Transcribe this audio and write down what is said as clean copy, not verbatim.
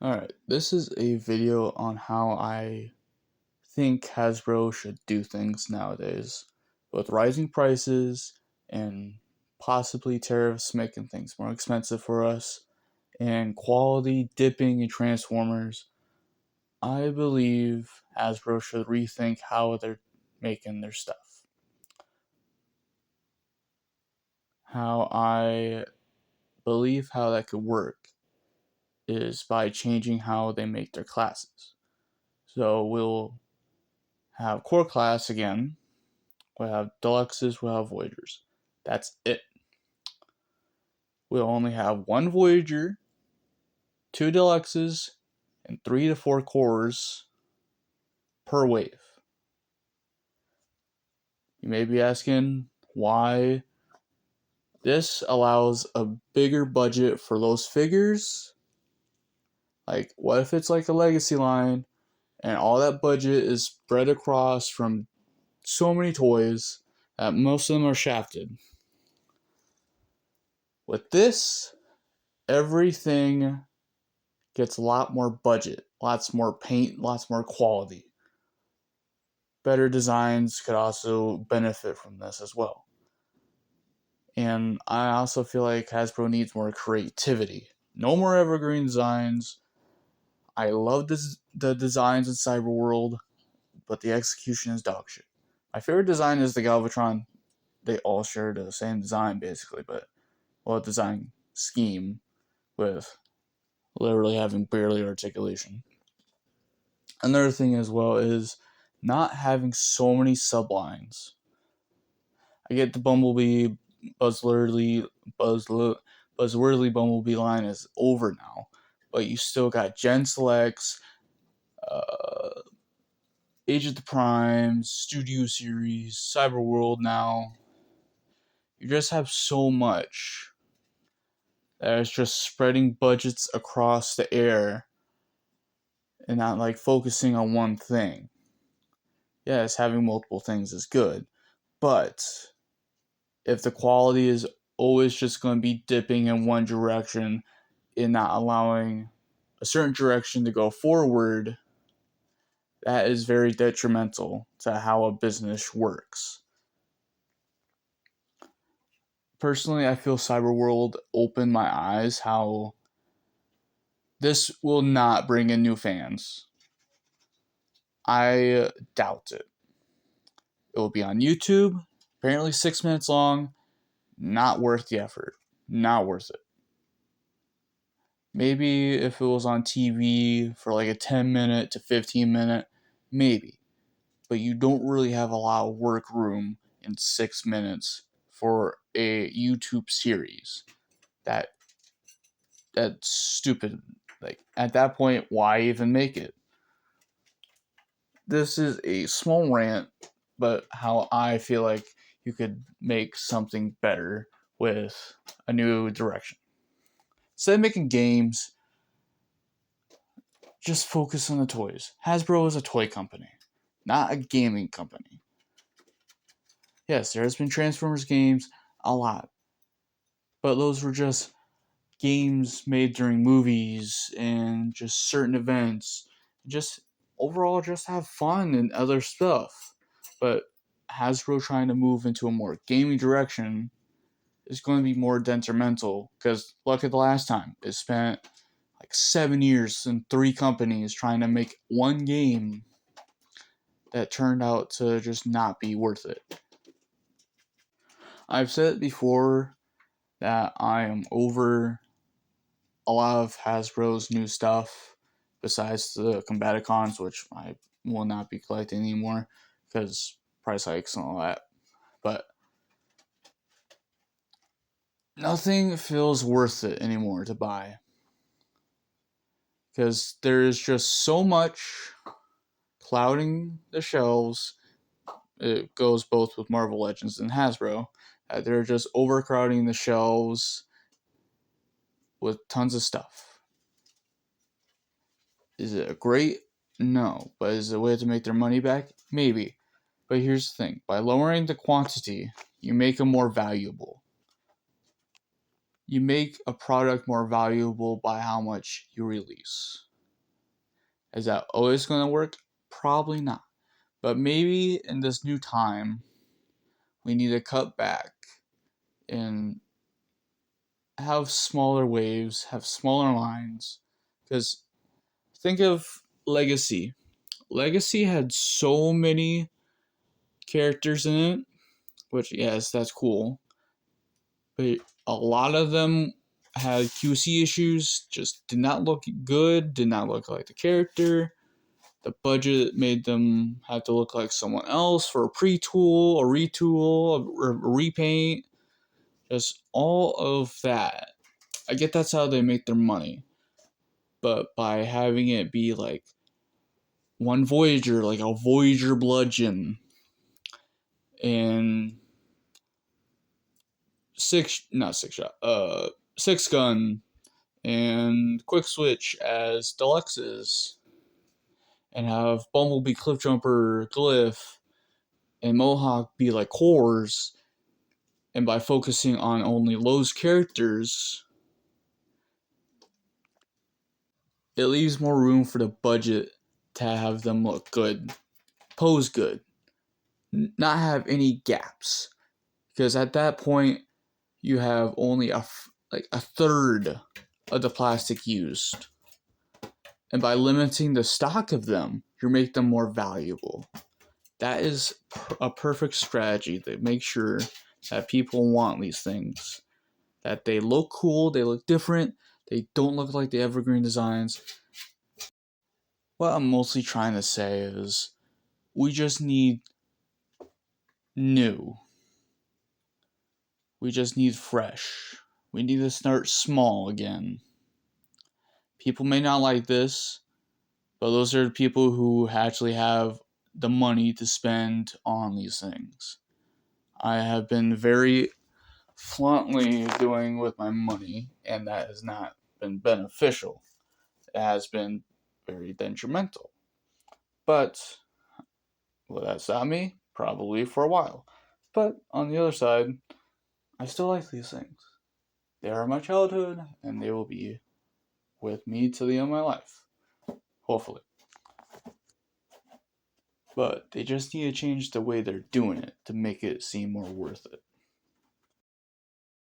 Alright, this is a video on how I think Hasbro should do things nowadays, with rising prices and possibly tariffs making things more expensive for us, and quality dipping in Transformers. I believe Hasbro should rethink how they're making their stuff. How I believe how that could work is by changing how they make their classes. So we'll have core class again. We'll have deluxes, we'll have Voyagers. That's it. We'll only have one Voyager, two deluxes, and 3 to 4 cores per wave. You may be asking why. This allows a bigger budget for those figures. Like, what if it's like a legacy line and all that budget is spread across from so many toys that most of them are shafted? With this, everything gets a lot more budget, lots more paint, lots more quality. Better designs could also benefit from this as well. And I also feel like Hasbro needs more creativity. No more evergreen designs. I love the designs in Cyberworld, but the execution is dog shit. My favorite design is the Galvatron. They all share the same design basically, but design scheme with literally having barely articulation. Another thing as well is not having so many sublines. I get the Bumblebee, Buzzwordly, Bumblebee line is over now, but you still got Gen Selects, uh, Age of the Primes, Studio Series, Cyberworld now. You just have so much that is just spreading budgets across the air and not like focusing on one thing. Yes, having multiple things is good, but if the quality is always just going to be dipping in one direction and not allowing a certain direction to go forward, that is very detrimental to how a business works. Personally, I feel Cyberworld opened my eyes how this will not bring in new fans. I doubt it. It will be on YouTube, apparently 6 minutes long, not worth the effort. Not worth it. Maybe if it was on TV for like a 10-minute to 15-minute, maybe. But you don't really have a lot of work room in 6 minutes for a YouTube series. That's stupid. Like, at that point, why even make it? This is a small rant, but how I feel like you could make something better with a new direction. Instead of making games, just focus on the toys. Hasbro is a toy company, not a gaming company. Yes, there has been Transformers games, a lot. But those were just games made during movies and just certain events. Just overall just have fun and other stuff. But Hasbro trying to move into a more gaming direction is going to be more detrimental because look at the last time. It spent like 7 years and 3 companies trying to make one game that turned out to just not be worth it. I've said it before that I am over a lot of Hasbro's new stuff besides the Combaticons, which I will not be collecting anymore because price hikes and all that. But nothing feels worth it anymore to buy because there is just so much clouding the shelves. It goes both with Marvel Legends and Hasbro. They're just overcrowding the shelves with tons of stuff. Is it great? No. But is it a way to make their money back? Maybe. But here's the thing. By lowering the quantity, you make them more valuable. You make a product more valuable by how much you release. Is that always going to work? Probably not. But maybe in this new time, we need to cut back and have smaller waves, have smaller lines. Because think of Legacy. Legacy had so many characters in it, which, yes, that's cool. But a lot of them had QC issues, just did not look good, did not look like the character. The budget made them have to look like someone else for a pre-tool, a retool, a repaint. Just all of that. I get that's how they make their money. But by having it be like one Voyager, like a Voyager bludgeon, and six gun, and quick switch as deluxes, and have Bumblebee, Cliffjumper, Glyph, and Mohawk be like cores, and by focusing on only those characters, it leaves more room for the budget to have them look good, pose good, not have any gaps. Because at that point, you have only a third of the plastic used. And by limiting the stock of them, you make them more valuable. That is a perfect strategy to make sure that people want these things. That they look cool, they look different, they don't look like the evergreen designs. What I'm mostly trying to say is we just need new. We just need fresh. We need to start small again. People may not like this, but those are the people who actually have the money to spend on these things. I have been very fluently doing with my money, and that has not been beneficial. It has been very detrimental. But will that stop me? Probably for a while. But on the other side, I still like these things. They are my childhood, and they will be with me till the end of my life. Hopefully. But they just need to change the way they're doing it to make it seem more worth it.